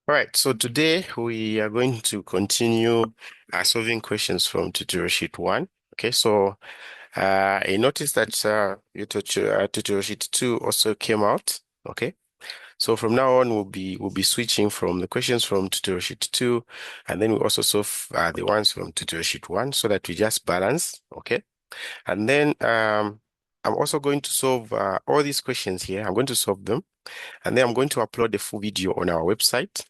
All right, so today we are going to continue solving questions from tutorial sheet 1. Okay, so I noticed that tutorial sheet 2 also came out. Okay, so from now on we'll be switching from the questions from tutorial sheet 2, and then we also solve the ones from tutorial sheet 1 so that we just balance. Okay, and then I'm also going to solve all these questions here. I'm going to solve them, and then I'm going to upload the full video on our website.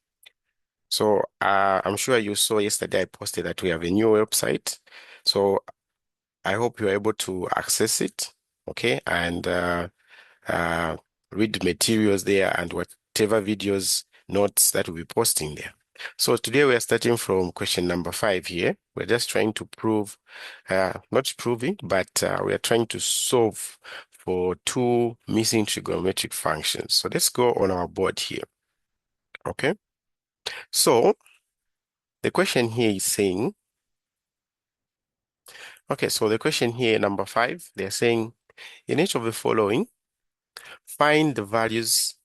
So I'm sure you saw yesterday I posted that we have a new website. So I hope you're able to access it, okay, and uh, read the materials there and whatever videos, notes that we'll be posting there. So today we are starting from question number 5 here. We're just trying to prove, not proving, but we are trying to solve for two missing trigonometric functions. So let's go on our board here, okay? So the question here is saying, okay, so the question here, number 5, they're saying, in each of the following, find the values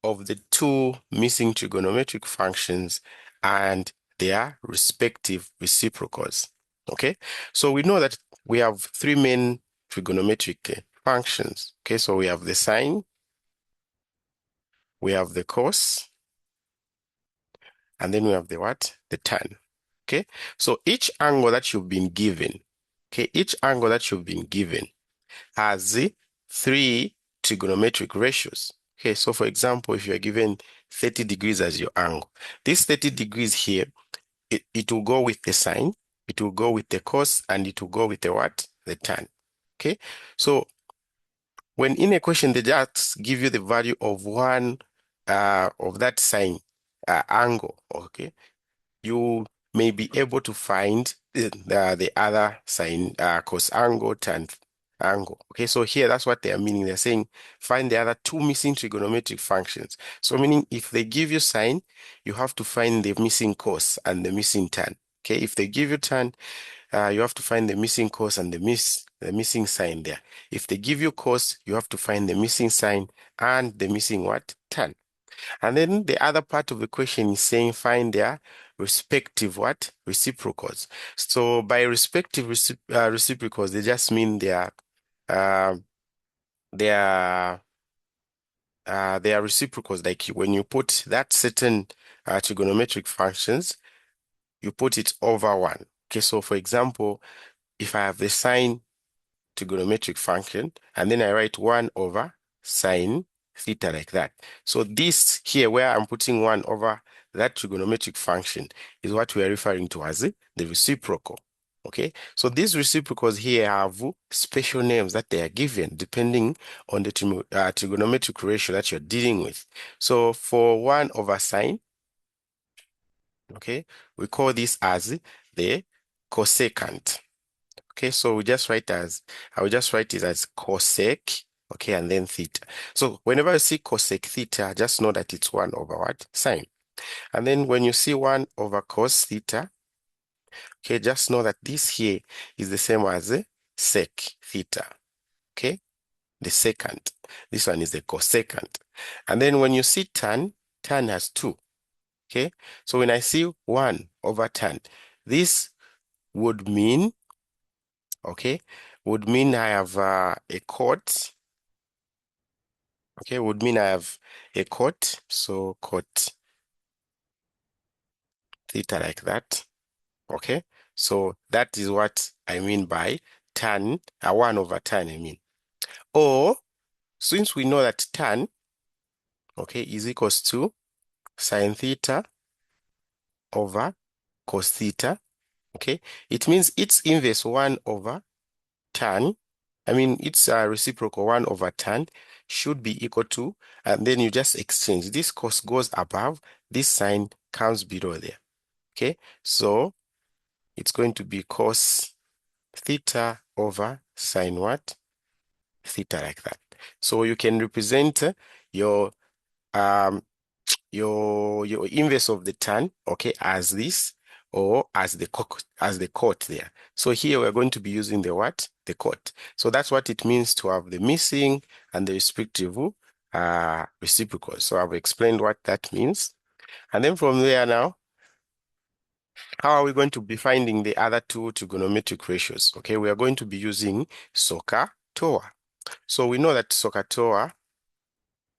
of the two missing trigonometric functions and their respective reciprocals. Okay, so we know that we have three main trigonometric functions. Okay, so we have the sine, we have the cos, and then we have the what? The tan. Okay, so each angle that you've been given, okay, each angle that you've been given has three trigonometric ratios. Okay, so for example, if you are given 30 degrees as your angle, this 30 degrees here, it will go with the sine, it will go with the cos, and it will go with the what? The tan. Okay, so when in a question, they just give you the value of one of that sine angle, okay, you may be able to find the other sine, cos angle, tan angle. Okay, so here that's what they are meaning. They're saying find the other two missing trigonometric functions. So meaning if they give you sine, you have to find the missing cos and the missing tan. Okay, if they give you tan, you have to find the missing cos and the missing sine there. If they give you cos, you have to find the missing sine and the missing what? Tan. And then the other part of the question is saying find their respective what? Reciprocals. So by respective reciprocals, they just mean uh, their their reciprocals. Like when you put that certain trigonometric functions, you put it over one. Okay, so for example, if I have the sine trigonometric function, and then I write 1 over sine theta like that. So this here, where I'm putting 1 over that trigonometric function, is what we are referring to as the reciprocal. Okay, so these reciprocals here have special names that they are given depending on the trigonometric ratio that you're dealing with. So for 1 over sine, okay, we call this as the cosecant. Okay, so I will just write it as cosec, okay, and then theta. So whenever you see cosec theta, just know that it's 1 over what? Sine. And then when you see 1 over cos theta, okay, just know that this here is the same as the sec theta, okay? The secant. This one is the cosecant. And then when you see tan, tan has 2, okay? So when I see 1 over tan, this would mean, okay, would mean I have a cot. Okay, would mean I have a cot. So cot theta like that. Okay, so that is what I mean by tan, 1 over tan, I mean. Or since we know that tan, okay, is equals to sine theta over cos theta. Okay, it means its inverse 1 over tan, I mean, its reciprocal 1 over tan should be equal to, and then you just exchange. This cos goes above, this sine comes below there. Okay, so it's going to be cos theta over sine what? Theta like that. So you can represent your um your inverse of the tan, okay, as this, or as the cot there. So here we're going to be using the what? The cot. So that's what it means to have the missing and the respective reciprocals. So I've explained what that means. And then from there now, how are we going to be finding the other two trigonometric ratios? Okay, we are going to be using SOHCAHTOA. So we know that SOHCAHTOA,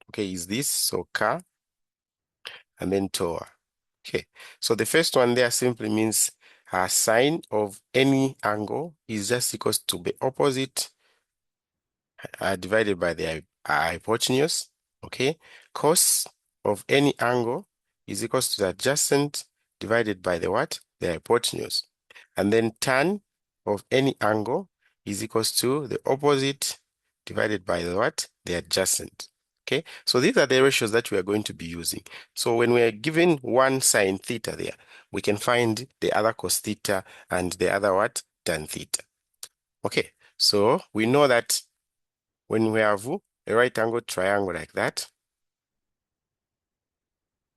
okay, is this SOHCAH and then TOA. Okay, so the first one there simply means sine of any angle is just equals to the opposite divided by the hypotenuse. Okay, cos of any angle is equals to the adjacent divided by the what? The hypotenuse. And then tan of any angle is equals to the opposite divided by the what? The adjacent. Okay, so these are the ratios that we are going to be using. So when we are given one sine theta there, we can find the other cos theta and the other what? Tan theta. Okay, so we know that when we have a right angled triangle like that,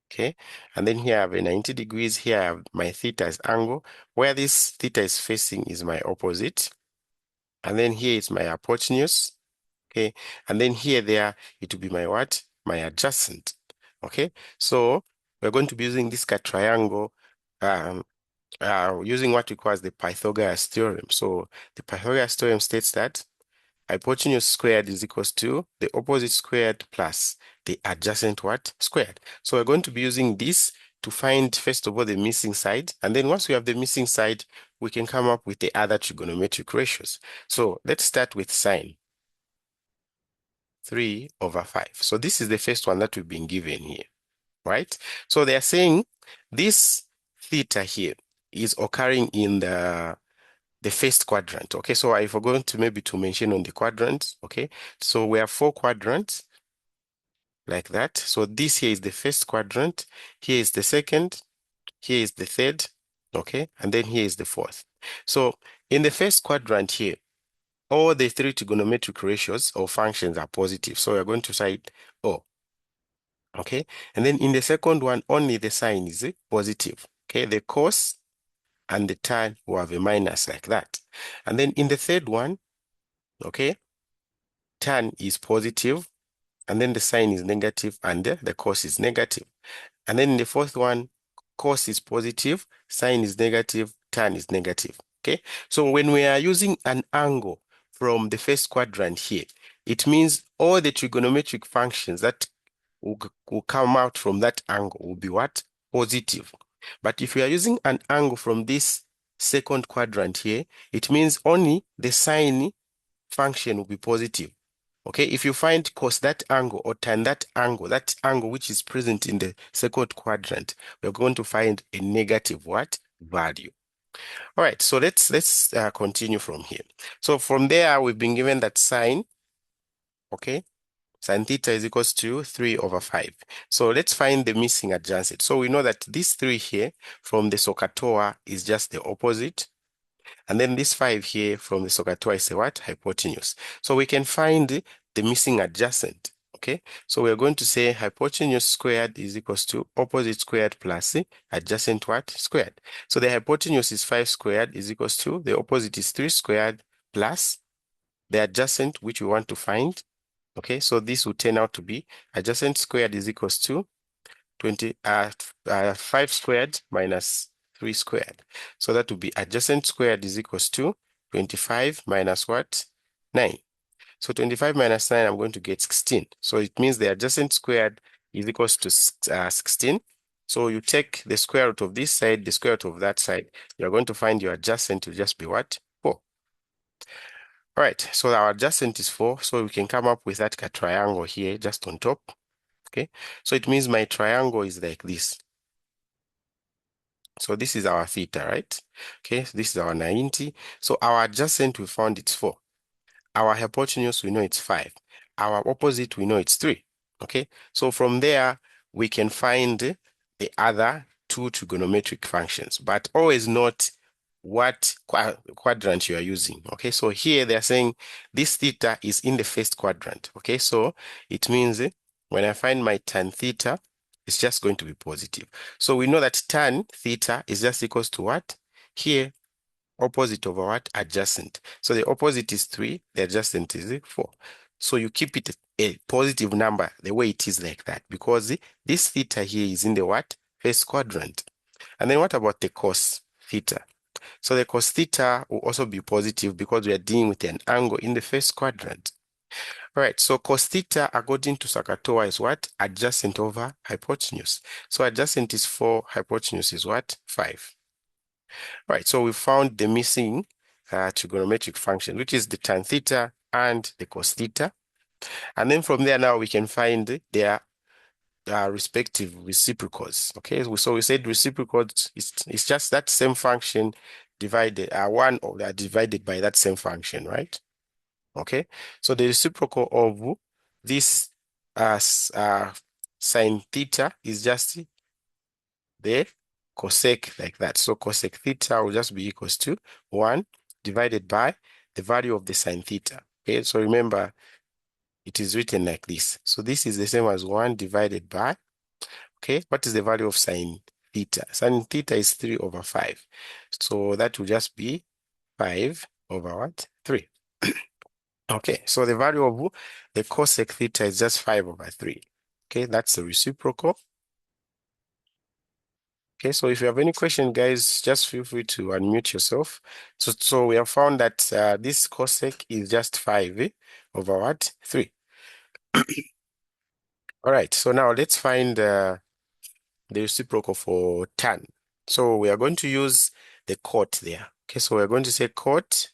okay, and then here I have a 90 degrees, here I have my theta's angle, where this theta is facing is my opposite, and then here is my hypotenuse, okay, and then here there it will be my what? My adjacent, okay. So we're going to be using this triangle using what we call the Pythagoras theorem. So the Pythagoras theorem states that hypotenuse squared is equals to the opposite squared plus the adjacent what? Squared. So we're going to be using this to find, first of all, the missing side. And then once we have the missing side, we can come up with the other trigonometric ratios. So let's start with sine 3/5. So this is the first one that we've been given here, right? So they are saying this theta here is occurring in the first quadrant. Okay, so I forgot to maybe to mention on the quadrants. Okay, so we have 4 quadrants like that. So this here is the first quadrant, here is the second, here is the third, okay, and then here is the fourth. So in the first quadrant here, all the 3 trigonometric ratios or functions are positive. So we're going to cite O. Okay, and then in the second one, only the sign is positive. Okay, the cos and the tan will have a minus like that. And then in the third one, okay, tan is positive, and then the sign is negative, and the cos is negative. And then in the fourth one, cos is positive, sign is negative, tan is negative. Okay, so when we are using an angle from the first quadrant here, it means all the trigonometric functions that will come out from that angle will be what? Positive. But if we are using an angle from this second quadrant here, it means only the sine function will be positive. Okay, if you find cos that angle or tan that angle which is present in the second quadrant, we're going to find a negative what? Value. All right, so let's continue from here. So from there, we've been given that sine, okay, sin theta is equals to 3/5. So let's find the missing adjacent. So we know that this 3 here from the SOHCAHTOA is just the opposite. And then this 5 here from the SOHCAHTOA is a what? Hypotenuse. So we can find the missing adjacent. Okay, so we're going to say hypotenuse squared is equals to opposite squared plus adjacent what? Squared. So the hypotenuse is 5 squared is equals to the opposite is 3 squared plus the adjacent which we want to find. Okay, so this will turn out to be adjacent squared is equals to 5 squared minus 3 squared. So that will be adjacent squared is equals to 25 minus what? 9. So 25 minus 9, I'm going to get 16. So it means the adjacent squared is equals to 16. So you take the square root of this side, the square root of that side. You're going to find your adjacent will just be what? 4. All right, so our adjacent is 4. So we can come up with that triangle here just on top. Okay, so it means my triangle is like this. So this is our theta, right? Okay, so this is our 90. So our adjacent, we found it's 4. Our hypotenuse, we know it's 5. Our opposite, we know it's 3. Okay, so from there, we can find the other 2 trigonometric functions, but always note what quadrant you are using. Okay, so here they're saying this theta is in the first quadrant. Okay, so it means when I find my tan theta, it's just going to be positive. So we know that tan theta is just equals to what? Here, opposite over what? Adjacent. So the opposite is 3, the adjacent is 4. So you keep it a positive number the way it is like that, because this theta here is in the what? first quadrant. And then what about the cos theta? So the cos theta will also be positive because we are dealing with an angle in the first quadrant. All right, so cos theta, according to Sakatoa, is what? Adjacent over hypotenuse. So adjacent is 4, hypotenuse is what? 5. All right, so we found the missing trigonometric function, which is the tan theta and the cos theta. And then from there now we can find their respective reciprocals. Okay, so we said reciprocals is just that same function divided, one of that divided by that same function, right? Okay, so the reciprocal of this sine theta is just the cosec like that. So cosec theta will just be equals to 1 divided by the value of the sine theta. Okay, so remember it is written like this. So this is the same as 1 divided by, okay, what is the value of sine theta? Sine theta is 3 over 5. So that will just be 5 over what? 3. Okay, so the value of the cosec theta is just 5 over 3. Okay, that's the reciprocal. Okay, so if you have any question, guys, just feel free to unmute yourself. So we have found that this cosec is just 5 over what? 3. All right, so now let's find the reciprocal for tan. So we are going to use the cot there. Okay, so we're going to say cot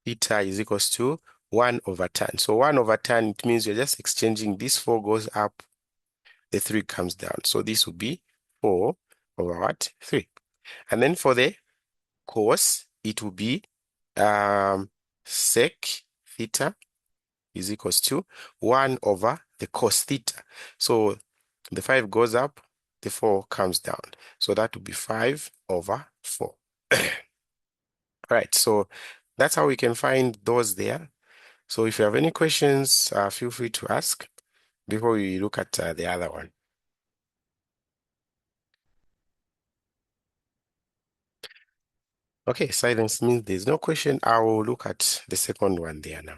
theta is equals to 1 over tan. So 1 over tan, it means you're just exchanging this 4 goes up, the 3 comes down. So this would be 4 over what? 3. And then for the cos, it will be sec theta is equals to 1 over the cos theta. So the 5 goes up, the 4 comes down. So that would be 5 over 4. Right, so that's how we can find those there. So if you have any questions, feel free to ask before we look at the other one. Okay, silence means there's no question. I will look at the second one there now.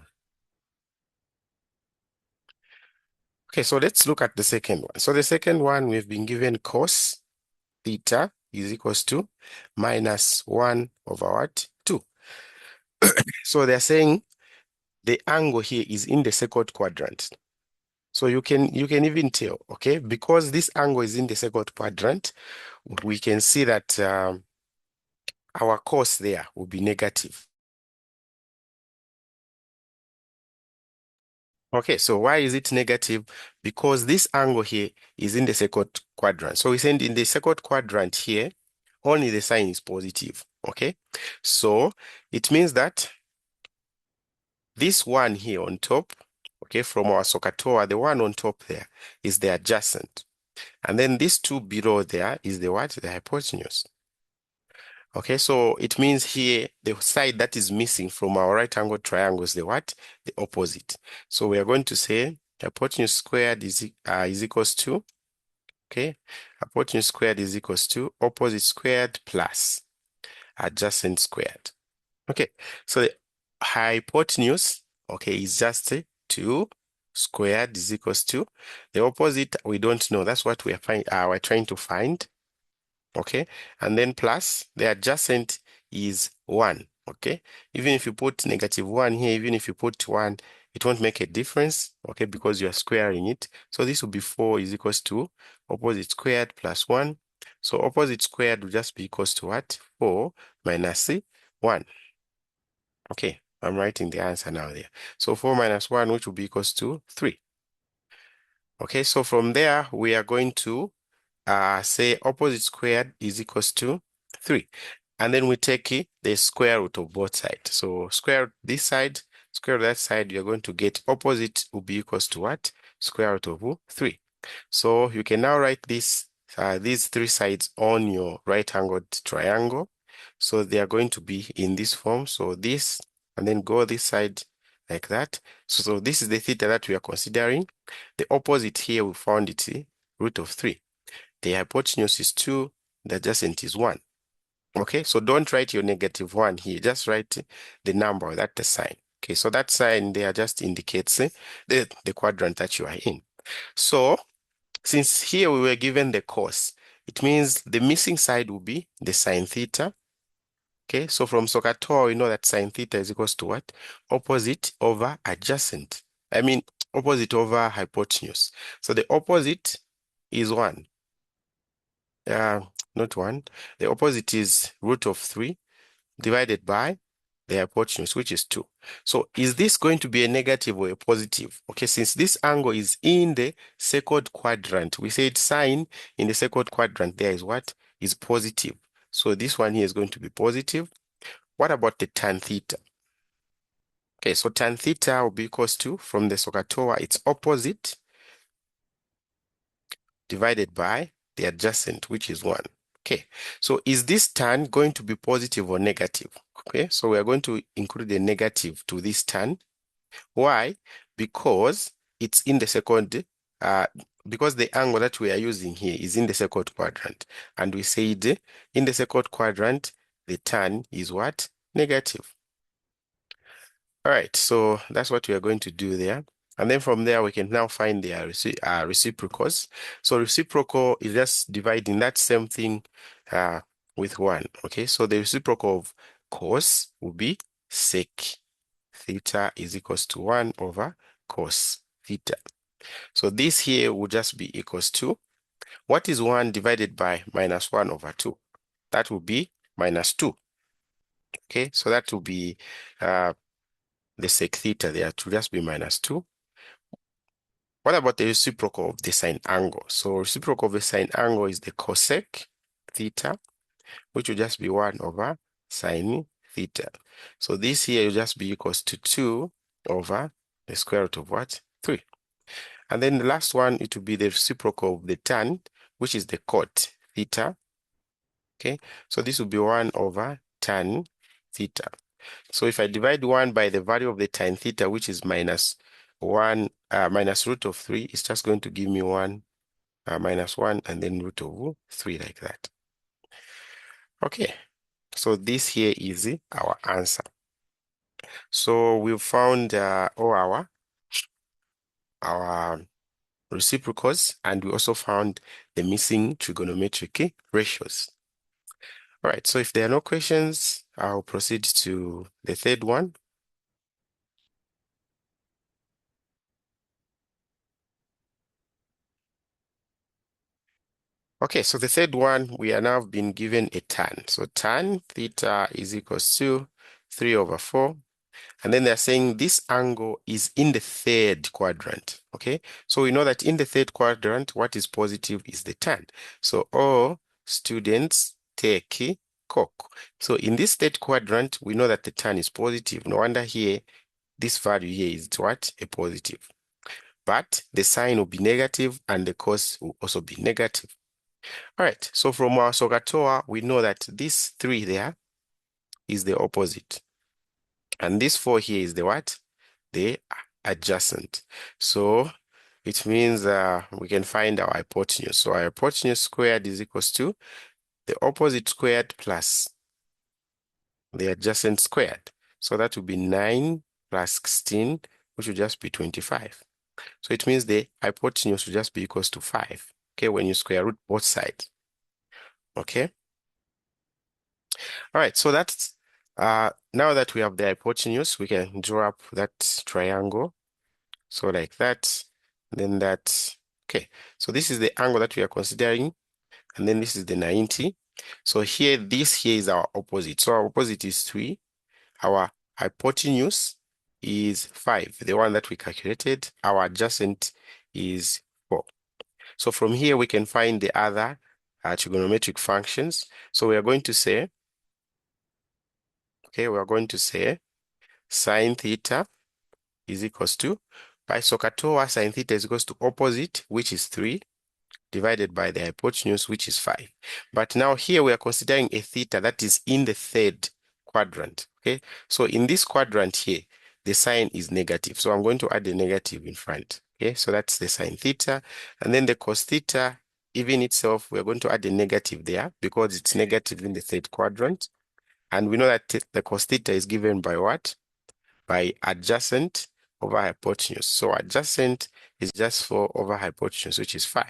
Okay, so let's look at the second one. So the second one, we've been given cos theta is equals to minus 1 over what? 2. So they're saying the angle here is in the second quadrant. So you can even tell, okay, because this angle is in the second quadrant, we can see that our cos there will be negative. Okay, so why is it negative? Because this angle here is in the second quadrant. So we send in the second quadrant here, only the sign is positive, okay? So it means that this one here on top, okay, from our Sokatoa, the one on top there is the adjacent. And then this 2 below there is the what? The hypotenuse. Okay, so it means here the side that is missing from our right angle triangle is the what? The opposite. So we are going to say hypotenuse squared is equals to, okay, hypotenuse squared is equals to opposite squared plus adjacent squared. Okay, so the hypotenuse, okay, is just 2 squared is equals to the opposite. We don't know. That's what we are we're trying to find. Okay, and then plus the adjacent is 1. Okay, even if you put negative 1 here, even if you put 1, it won't make a difference, okay, because you are squaring it. So this will be 4 is equals to opposite squared plus 1. So opposite squared will just be equals to what? 4 minus 1. Okay, I'm writing the answer now there. So 4 minus 1, which will be equals to 3. Okay, so from there, we are going to say opposite squared is equals to 3. And then we take the square root of both sides. So square root this side, square root that side, you're going to get opposite will be equals to what? Square root of 3. So you can now write this these 3 sides on your right-angled triangle. So they are going to be in this form. So this, and then go this side like that. So this is the theta that we are considering. The opposite here, we found it root of 3. The hypotenuse is 2, the adjacent is 1. Okay, so don't write your negative 1 here. Just write the number, that's the sign. Okay, so that sign there just indicates the quadrant that you are in. So since here we were given the cos, it means the missing side will be the sine theta. Okay, so from SOHCAHTOA, we know that sine theta is equals to what? Opposite over adjacent. I mean, opposite over hypotenuse. So the opposite is 1. Not 1. The opposite is root of 3 divided by the hypotenuse, which is 2. So is this going to be a negative or a positive? Okay, since this angle is in the second quadrant, we said sine in the second quadrant there is what? Is positive. So this one here is going to be positive. What about the tan theta? Okay, so tan theta will be equals to, from the SOHCAHTOA, it's opposite divided by the adjacent, which is 1. Okay, so is this tan going to be positive or negative? Okay, so we are going to include a negative to this tan. Why? Because it's in the second, because the angle that we are using here is in the second quadrant. And we said in the second quadrant, the tan is what? Negative. All right, so that's what we are going to do there. And then from there, we can now find their reciprocals. So reciprocal is just dividing that same thing with 1. Okay, so the reciprocal of cos will be sec theta is equals to 1 over cos theta. So this here will just be equals to, what is 1 divided by minus 1 over 2? That will be minus 2. Okay, so that will be the sec theta there to just be minus 2. What about the reciprocal of the sine angle? So reciprocal of the sine angle is the cosec theta, which will just be 1 over sine theta. So this here will just be equals to 2 over the square root of what? 3. And then the last one, it will be the reciprocal of the tan, which is the cot theta. Okay, so this will be 1 over tan theta. So if I divide 1 by the value of the tan theta, which is minus 1, minus root of 3, it's just going to give me 1 minus 1 and then root of 3 like that. Okay, so this here is our answer. So we've found all our reciprocals, and we also found the missing trigonometric ratios. All right, so if there are no questions, I'll proceed to the third one. Okay, so the third one, we are now been given a tan. So tan theta is equals to 3 over 4. And then they're saying this angle is in the third quadrant. Okay, so we know that in the third quadrant, what is positive is the tan. So all students take Coke. So in this third quadrant, we know that the tan is positive. No wonder here, this value here is what? A positive. But the sign will be negative and the cos will also be negative. All right, so from our SOHCAHTOA, we know that this 3 there is the opposite. And this 4 here is the what? The adjacent. So it means we can find our hypotenuse. So our hypotenuse squared is equals to the opposite squared plus the adjacent squared. So that will be 9 plus 16, which will just be 25. So it means the hypotenuse will just be equals to 5. Okay, when you square root both sides. Okay. All right, so that's now that we have the hypotenuse, we can draw up that triangle. So like that, then that. Okay, so this is the angle that we are considering, and then this is the 90. So here, this here is our opposite. So our opposite is 3. Our hypotenuse is 5, the one that we calculated. Our adjacent is 4. So from here, we can find the other trigonometric functions. So we are going to say, okay, we are going to say sine theta is equals to, by SOHCAHTOA, sine theta is equals to opposite, which is 3, divided by the hypotenuse, which is 5. But now here we are considering a theta that is in the third quadrant, okay? So in this quadrant here, the sign is negative. So I'm going to add a negative in front, okay? So that's the sine theta. And then the cos theta, even itself, we're going to add a negative there because it's negative in the third quadrant. And we know that the cos theta is given by what? By adjacent over hypotenuse. So adjacent is just 4 over hypotenuse, which is 5.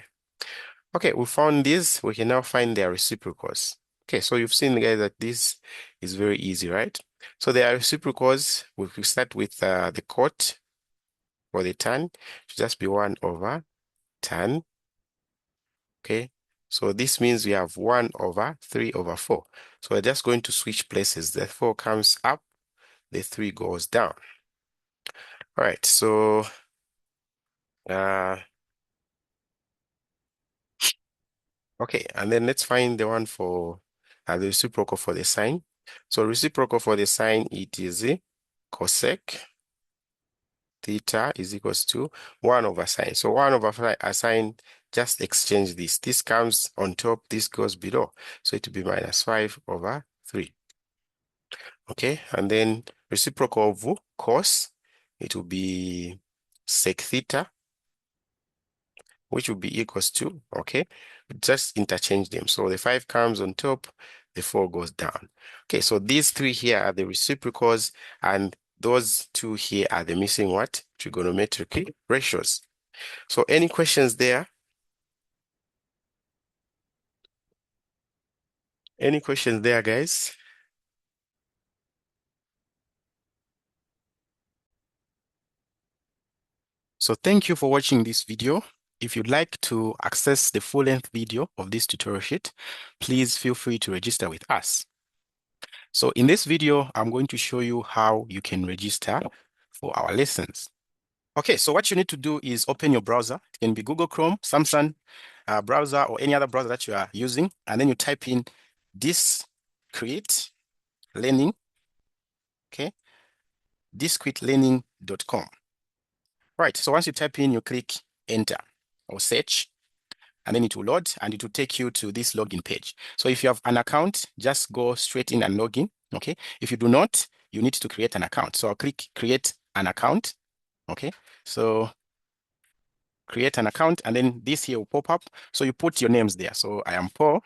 Okay, we found this. We can now find their reciprocals. Okay, so you've seen, guys, that this is very easy, right? So their reciprocals, we will start with the cot or the tan. It should just be 1 over tan. Okay, so this means we have 1 over 3 over 4. So we're just going to switch places. The 4 comes up, the 3 goes down. All right, so uh, okay, and then let's find the one for the reciprocal for the sine. So reciprocal for the sine, it is cosec theta is equals to 1 over sine. So 1 over sine, just exchange this. This comes on top, this goes below. So it will be minus 5 over 3. Okay, and then reciprocal of cos, it will be sec theta, which will be equals to, okay, just interchange them. So the 5 comes on top, the 4 goes down. Okay, so these 3 here are the reciprocals, and those 2 here are the missing what? Trigonometric ratios. So any questions there? Any questions there, guys? So thank you for watching this video. If you'd like to access the full-length video of this tutorial sheet, please feel free to register with us. So in this video, I'm going to show you how you can register for our lessons. Okay, so what you need to do is open your browser. It can be Google Chrome, Samsung browser, or any other browser that you are using. And then you type in DISCRETE learning, okay, DISCRETElearning.com. Right, so once you type in, you click enter or search, and then it will load and it will take you to this login page. So if you have an account, just go straight in and log in, okay? If you do not, you need to create an account. So I'll click create an account, okay? So create an account, and then this here will pop up. So you put your names there. So I am Poul,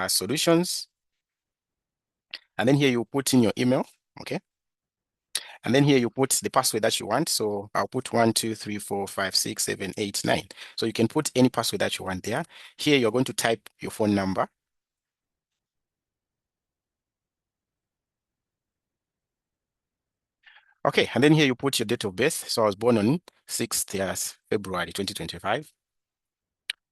solutions, and then here you put in your email, okay? And then here you put the password that you want. So I'll put 1, 2, 3, 4, 5, 6, 7, 8, 9. So you can put any password that you want there. Here you're going to type your phone number. Okay, and then here you put your date of birth. So I was born on 6th February 2025.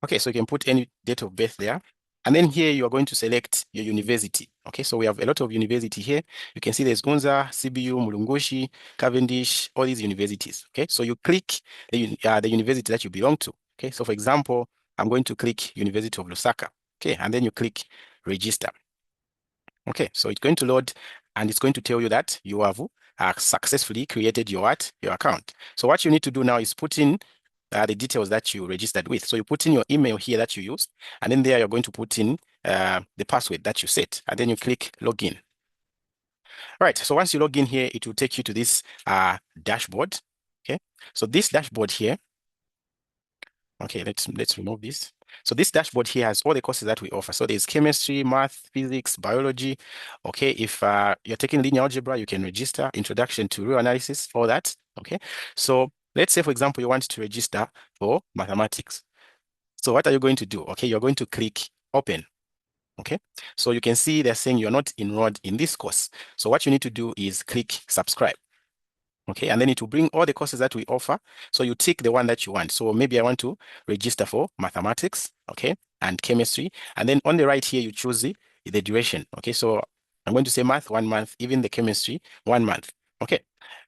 Okay, so you can put any date of birth there. And then here you are going to select your university. Okay, so we have a lot of university here. You can see there's Gonza, CBU, Mulungushi, Cavendish, all these universities. Okay, so you click the university that you belong to. Okay, so for example, I'm going to click University of Lusaka. Okay, and then you click register. Okay, so it's going to load and it's going to tell you that you have successfully created your account. So what you need to do now is put in the details that you registered with. So you put in your email here that you used, and then there you're going to put in the password that you set, and then you click login. All right, so once you log in here, it will take you to this dashboard. Okay, so this dashboard here, okay, let's remove this. So this dashboard here has all the courses that we offer. So there's chemistry, math, physics, biology. Okay, if you're taking linear algebra, you can register, introduction to real analysis, all that. Okay, so let's say, for example, you want to register for mathematics. So what are you going to do? Okay, you're going to click open. Okay, so you can see they're saying you're not enrolled in this course. So what you need to do is click subscribe. Okay, and then it will bring all the courses that we offer. So you tick the one that you want. So maybe I want to register for mathematics, okay, and chemistry. And then on the right here, you choose the duration. Okay, so I'm going to say math 1 month, even the chemistry 1 month. Okay,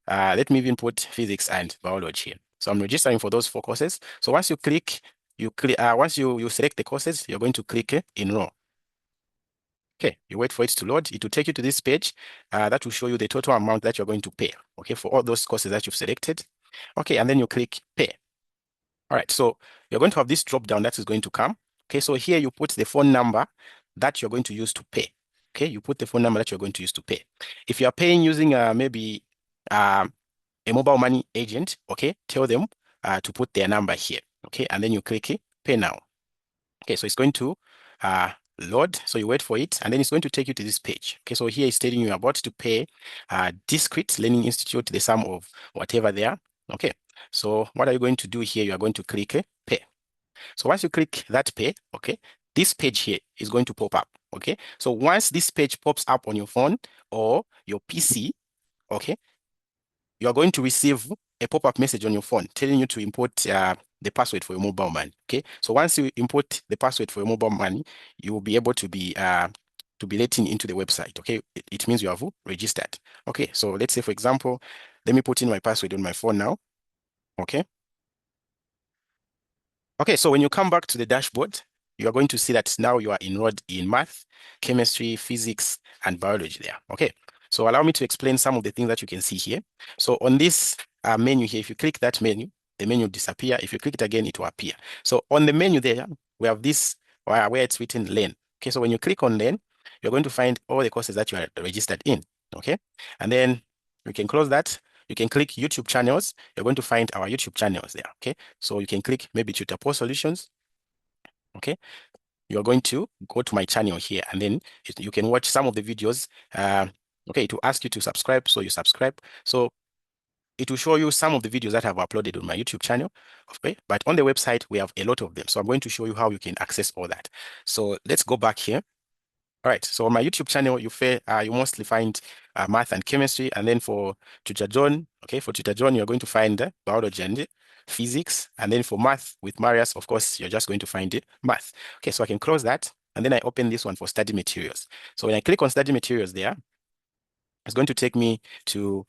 let me even put physics and biology here. So I'm registering for those 4 courses. So once you click, once you select the courses, you're going to click enroll. Okay, you wait for it to load. It will take you to this page that will show you the total amount that you're going to pay, okay, for all those courses that you've selected. Okay, and then you click pay. All right, so you're going to have this drop down that is going to come. Okay, so here you put the phone number that you're going to use to pay. Okay, you put the phone number that you're going to use to pay. If you're paying using maybe a mobile money agent, okay, tell them to put their number here. Okay, and then you click pay now. Okay, so it's going to load. So you wait for it, and then it's going to take you to this page. Okay, so here it's telling you about to pay DISCRETE Learning Institute the sum of whatever there. Okay, so what are you going to do here? You are going to click pay. So once you click that pay, okay, this page here is going to pop up. Okay, so once this page pops up on your phone or your PC, okay, you are going to receive a pop-up message on your phone telling you to import the password for your mobile money. Okay, so once you import the password for your mobile money, you will be able to be letting into the website. Okay, it means you have registered. Okay, so let's say, for example, let me put in my password on my phone now. Okay. Okay, so when you come back to the dashboard, you are going to see that now you are enrolled in math, chemistry, physics, and biology there. Okay, so allow me to explain some of the things that you can see here. So on this menu here, if you click that menu, the menu will disappear. If you click it again, it will appear. So on the menu there, we have this where it's written learn. Okay, so when you click on learn, you're going to find all the courses that you are registered in. Okay, and then you can close that. You can click YouTube channels. You're going to find our YouTube channels there. Okay, so you can click maybe Tutor Poul Solutions. Okay, you're going to go to my channel here, and then you can watch some of the videos. Okay, to ask you to subscribe, so you subscribe. So it will show you some of the videos that I've uploaded on my YouTube channel. Okay, but on the website we have a lot of them. So I'm going to show you how you can access all that. So let's go back here. All right, so on my YouTube channel, you mostly find math and chemistry, and then for Tutor John, okay, for Tutor John, you're going to find biology and physics, and then for math with Marius, of course, you're just going to find math. Okay, so I can close that, and then I open this one for study materials. So when I click on study materials there, it's going to take me to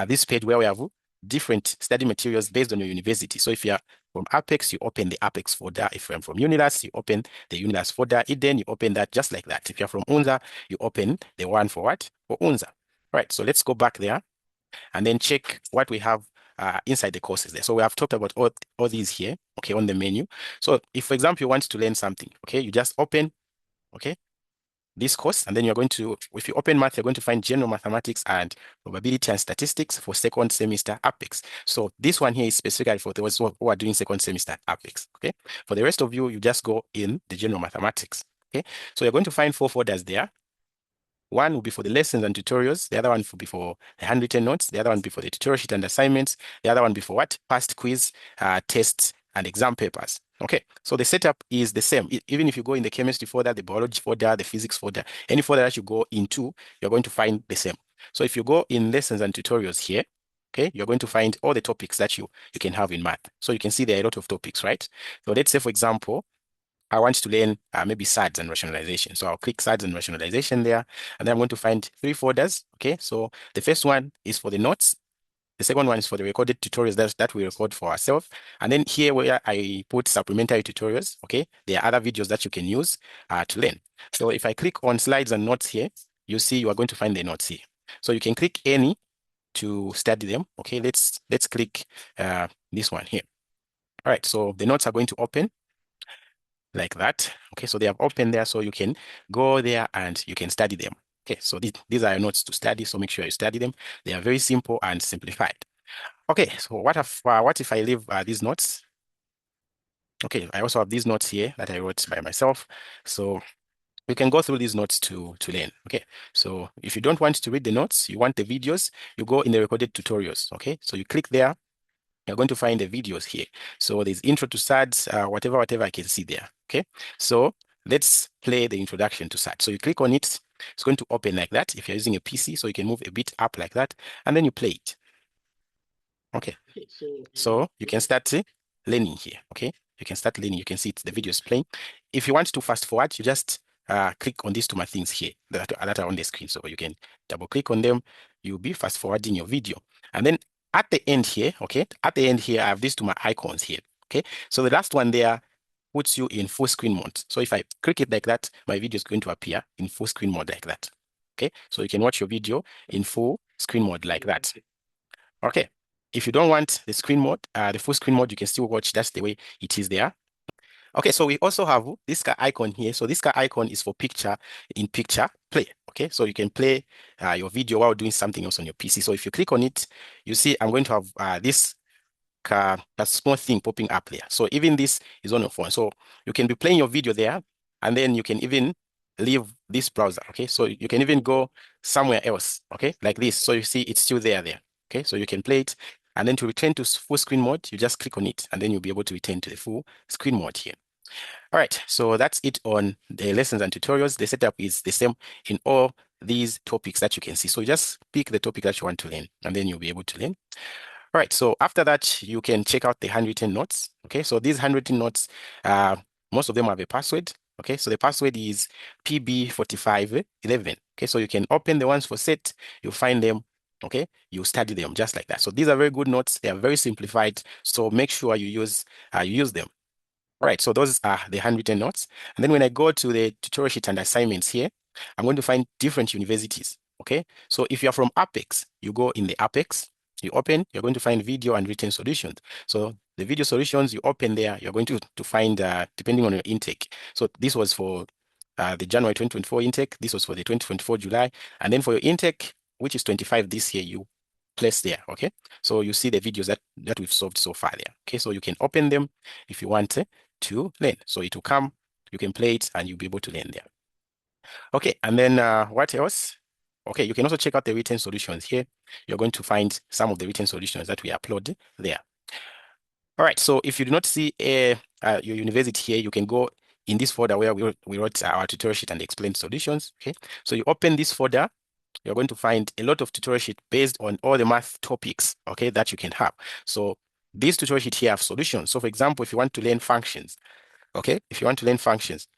this page where we have different study materials based on your university. So if you're from Apex, you open the Apex folder. If you're from Unilus, you open the Unilus folder. Eden, you open that just like that. If you're from UNZA, you open the one for what? For UNZA. Right, so let's go back there and then check what we have inside the courses there. So we have talked about all these here, okay, on the menu. So if, for example, you want to learn something, okay, you just open, okay, this course, and then you're going to, if you open math, you're going to find general mathematics and probability and statistics for second semester Apex. So this one here is specifically for those who are doing second semester Apex. Okay, for the rest of you, you just go in the general mathematics. Okay, so you're going to find 4 folders there. One will be for the lessons and tutorials. The other one will be for the handwritten notes. The other one will be for the tutorial sheet and assignments. The other one will be for what? Past quiz, tests, and exam papers. Okay, so the setup is the same. Even if you go in the chemistry folder, the biology folder, the physics folder, any folder that you go into, you're going to find the same. So if you go in lessons and tutorials here, okay, you're going to find all the topics that you can have in math. So you can see there are a lot of topics, right? So let's say, for example, I want to learn maybe SADs and rationalization. So I'll click SADs and rationalization there, and then I'm going to find 3 folders. Okay, so the first one is for the notes. The second one is for the recorded tutorials that we record for ourselves. And then here where I put supplementary tutorials, okay, there are other videos that you can use to learn. So if I click on slides and notes here, you see you are going to find the notes here. So you can click any to study them. Okay, let's click this one here. All right, so the notes are going to open like that. Okay, so they have opened there, so you can go there and you can study them. Okay, so these are your notes to study, so make sure you study them. They are very simple and simplified. Okay, so what if I leave these notes? Okay, I also have these notes here that I wrote by myself. So we can go through these notes to learn. Okay, so if you don't want to read the notes, you want the videos, you go in the recorded tutorials. Okay, so you click there, you're going to find the videos here. So there's intro to SADs, whatever I can see there. Okay, so let's play the introduction to SADs. So you click on it, it's going to open like that. If you're using a PC, so you can move a bit up like that, and then you play it. Okay, so you can start learning here. Okay, you can start learning. You can see the video is playing. If you want to fast forward, you just click on these 2 things here that are on the screen. So you can double click on them. You'll be fast forwarding your video. And then at the end here, okay, at the end here, I have these 2 icons here. Okay, so the last one there puts you in full screen mode. So if I click it like that, my video is going to appear in full screen mode like that. Okay, so you can watch your video in full screen mode like that. Okay, if you don't want the screen mode, the full screen mode, you can still watch. That's the way it is there. Okay, so we also have this icon here. So this icon is for picture play. Okay, so you can play your video while doing something else on your PC. So if you click on it, you see I'm going to have this a small thing popping up there. So even this is on your phone. So you can be playing your video there, and then you can even leave this browser. Okay, so you can even go somewhere else. Okay, like this. So you see it's still there. Okay, so you can play it And then to return to full screen mode, you just click on it, and then you'll be able to return to the full screen mode here. All right, so that's it on the lessons and tutorials. The setup is the same in all these topics that you can see. So you just pick the topic that you want to learn, and then you'll be able to learn. All right, so after that, you can check out the handwritten notes. Okay, so these handwritten notes, most of them have a password. Okay, so the password is PB4511. Okay, so you can open the ones for set, you'll find them. Okay, you study them just like that. So these are very good notes. They are very simplified. So make sure you use them. All right, so those are the handwritten notes. And then when I go to the tutorial sheet and assignments here, I'm going to find different universities. Okay, so if you're from Apex, you go in the Apex, you open, you're going to find video and written solutions. So the video solutions, you open there, you're going to find, depending on your intake. So this was for the January 2024 intake. This was for the 2024 July. And then for your intake, which is 25 this year, you place there. Okay, so you see the videos that we've solved so far there. Okay, so you can open them if you want to learn. So it will come, you can play it, and you'll be able to learn there. Okay, and then what else? Okay, you can also check out the written solutions here. You're going to find some of the written solutions that we upload there. All right, so if you do not see your university here, you can go in this folder where we wrote our tutorial sheet and explained solutions. Okay, so you open this folder, you're going to find a lot of tutorial sheet based on all the math topics, okay, that you can have. So this tutorial sheet here have solutions. So for example, if you want to learn functions, okay, if you want to learn functions,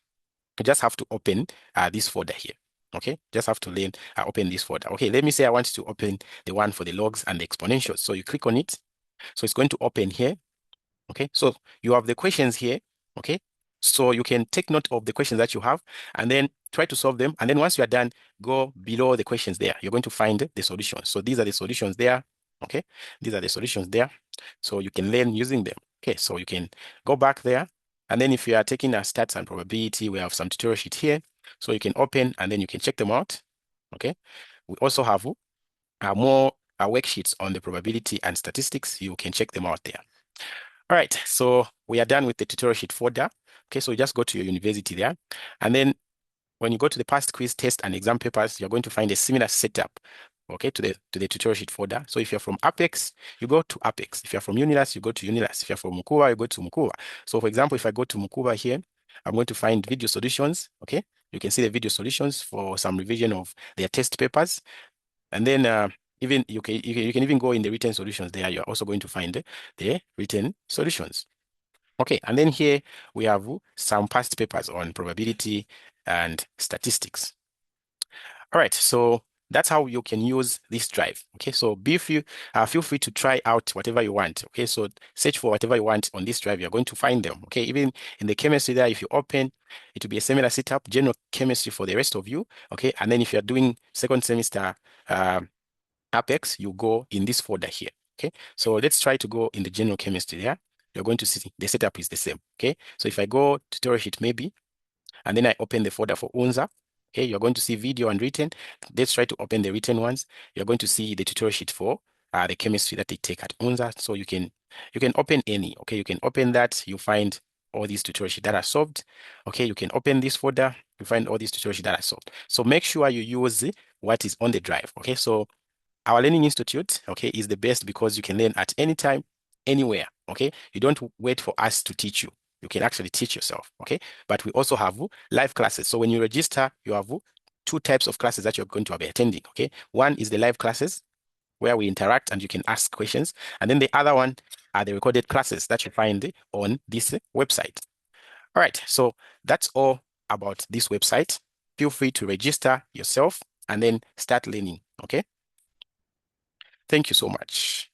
you just have to open this folder here. Okay, just have to learn open this folder. Okay, let me say I want to open the one for the logs and the exponentials. So you click on it. So it's going to open here. Okay, so you have the questions here. Okay, so you can take note of the questions that you have and then try to solve them. And then once you are done, go below the questions there. You're going to find the solutions. So these are the solutions there. Okay, these are the solutions there. So you can learn using them. Okay, so you can go back there. And then if you are taking a stats and probability, we have some tutorial sheet here. So you can open and then you can check them out. Okay, we also have more worksheets on the probability and statistics. You can check them out there. All right, so we are done with the tutorial sheet folder. Okay, so you just go to your university there. And then when you go to the past quiz, test, and exam papers, you're going to find a similar setup, okay, to the tutorial sheet folder. So if you're from Apex, you go to Apex. If you're from Unilus, you go to Unilus. If you're from Mukuba, you go to Mukuba. So for example, if I go to Mukuba here, I'm going to find video solutions, okay? You can see the video solutions for some revision of their test papers. And then even you can even go in the written solutions there. You're also going to find the written solutions. Okay, and then here we have some past papers on probability and statistics. All right, so that's how you can use this drive. Okay, so feel free to try out whatever you want. Okay, so search for whatever you want on this drive. You're going to find them. Okay, even in the chemistry there, if you open, it will be a similar setup, general chemistry for the rest of you. Okay, and then if you're doing second semester Apex, you go in this folder here. Okay, so let's try to go in the general chemistry there. You're going to see the setup is the same. Okay, so if I go tutorial sheet maybe, and then I open the folder for UNZA, okay, you're going to see video and written. Let's try to open the written ones. You're going to see the tutorial sheet for the chemistry that they take at UNZA. So you can open any. Okay, you can open that. You find all these tutorial sheets that are solved. Okay, you can open this folder. You find all these tutorial sheets that are solved. So make sure you use what is on the drive. Okay, so our Learning Institute, okay, is the best because you can learn at any time, anywhere, okay? You don't wait for us to teach you. You can actually teach yourself, okay? But we also have live classes. So when you register, you have two types of classes that you're going to be attending, okay? One is the live classes where we interact and you can ask questions. And then the other one are the recorded classes that you find on this website. All right, so that's all about this website. Feel free to register yourself and then start learning, okay? Thank you so much.